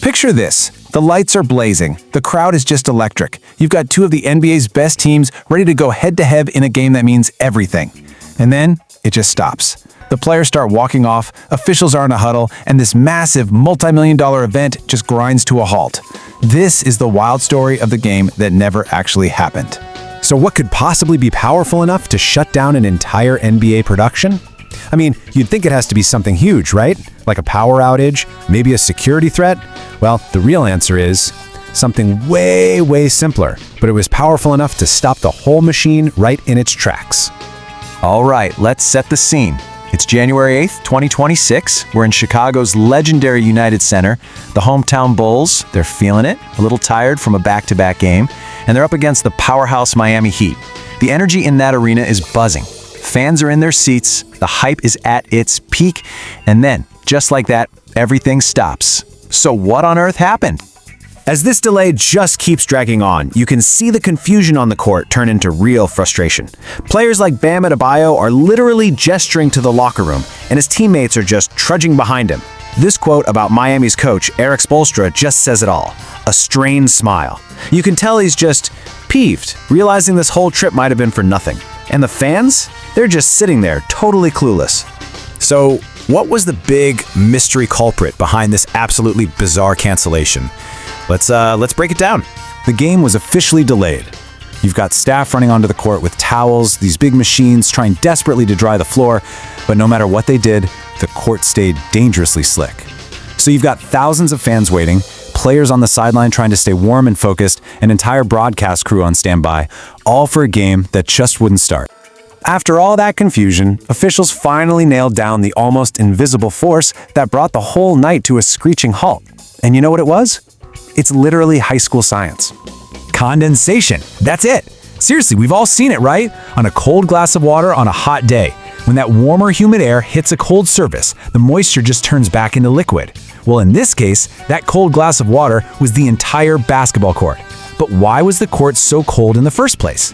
Picture this. The lights are blazing. The crowd is just electric. You've got two of the NBA's best teams ready to go head-to-head in a game that means everything. And then it just stops. The players start walking off, officials are in a huddle, and this massive multi-million-dollar event just grinds to a halt. This is the wild story of the game that never actually happened. So what could possibly be powerful enough to shut down an entire NBA production? I mean, you'd think it has to be something huge, right? Like a power outage, maybe a security threat? Well, the real answer is something way, way simpler, but it was powerful enough to stop the whole machine right in its tracks. All right, let's set the scene. It's January 8th, 2026. We're in Chicago's legendary United Center. The hometown Bulls, they're feeling it, a little tired from a back-to-back game, and they're up against the powerhouse Miami Heat. The energy in that arena is buzzing. Fans are in their seats, the hype is at its peak, and then, just like that, everything stops. So what on earth happened? As this delay just keeps dragging on, you can see the confusion on the court turn into real frustration. Players like Bam Adebayo are literally gesturing to the locker room, and his teammates are just trudging behind him. This quote about Miami's coach, Erik Spoelstra, just says it all. A strained smile. You can tell he's just peeved, realizing this whole trip might have been for nothing. And the fans? They're just sitting there, totally clueless. So, what was the big mystery culprit behind this absolutely bizarre cancellation? Let's break it down. The game was officially delayed. You've got staff running onto the court with towels, these big machines trying desperately to dry the floor, but no matter what they did, the court stayed dangerously slick. So you've got thousands of fans waiting, players on the sideline trying to stay warm and focused, an entire broadcast crew on standby, all for a game that just wouldn't start. After all that confusion, officials finally nailed down the almost invisible force that brought the whole night to a screeching halt. And you know what it was? It's literally high school science. Condensation. That's it. Seriously, we've all seen it, right? On a cold glass of water on a hot day. When that warmer, humid air hits a cold surface, the moisture just turns back into liquid. Well, in this case, that cold glass of water was the entire basketball court. But why was the court so cold in the first place?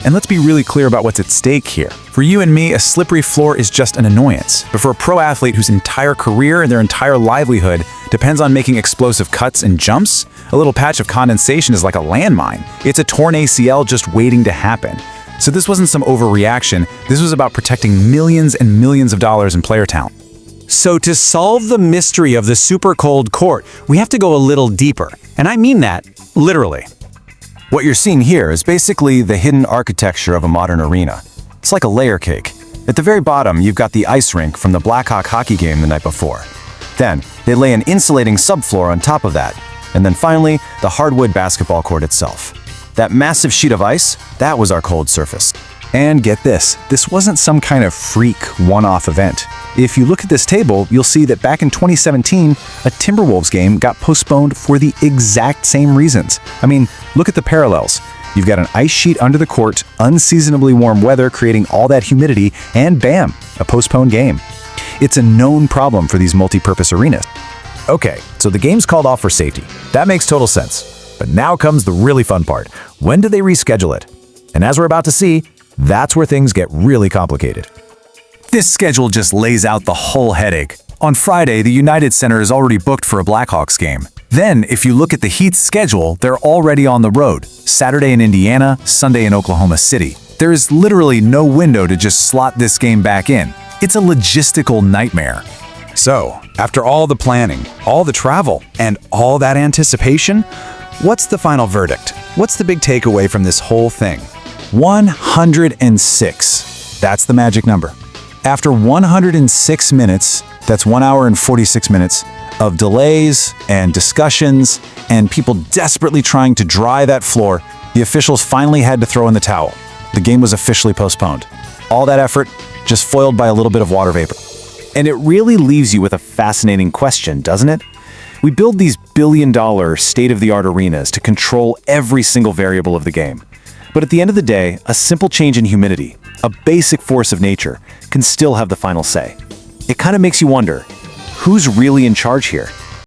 And let's be really clear about what's at stake here. For you and me, a slippery floor is just an annoyance. But for a pro athlete whose entire career and their entire livelihood depends on making explosive cuts and jumps, a little patch of condensation is like a landmine. It's a torn ACL just waiting to happen. So this wasn't some overreaction. This was about protecting millions and millions of dollars in player talent. So to solve the mystery of the super cold court, we have to go a little deeper. And I mean that literally. What you're seeing here is basically the hidden architecture of a modern arena. It's like a layer cake. At the very bottom, you've got the ice rink from the Blackhawk hockey game the night before. Then, they lay an insulating subfloor on top of that. And then finally, the hardwood basketball court itself. That massive sheet of ice, that was our cold surface. And get this wasn't some kind of freak one-off event. If you look at this table, you'll see that back in 2017, a Timberwolves game got postponed for the exact same reasons. I mean, look at the parallels. You've got an ice sheet under the court, unseasonably warm weather creating all that humidity, and bam, a postponed game. It's a known problem for these multi-purpose arenas. Okay, so the game's called off for safety. That makes total sense. But now comes the really fun part. When do they reschedule it? And as we're about to see, that's where things get really complicated. This schedule just lays out the whole headache. On Friday, the United Center is already booked for a Blackhawks game. Then, if you look at the Heat's schedule, they're already on the road. Saturday in Indiana, Sunday in Oklahoma City. There is literally no window to just slot this game back in. It's a logistical nightmare. So, after all the planning, all the travel, and all that anticipation, what's the final verdict? What's the big takeaway from this whole thing? 106. That's the magic number. After 106 minutes, that's 1 hour and 46 minutes, of delays and discussions and people desperately trying to dry that floor, the officials finally had to throw in the towel. The game was officially postponed. All that effort just foiled by a little bit of water vapor. And it really leaves you with a fascinating question, doesn't it? We build these billion-dollar, state-of-the-art arenas to control every single variable of the game. But at the end of the day, a simple change in humidity, a basic force of nature, can still have the final say. It kind of makes you wonder, who's really in charge here?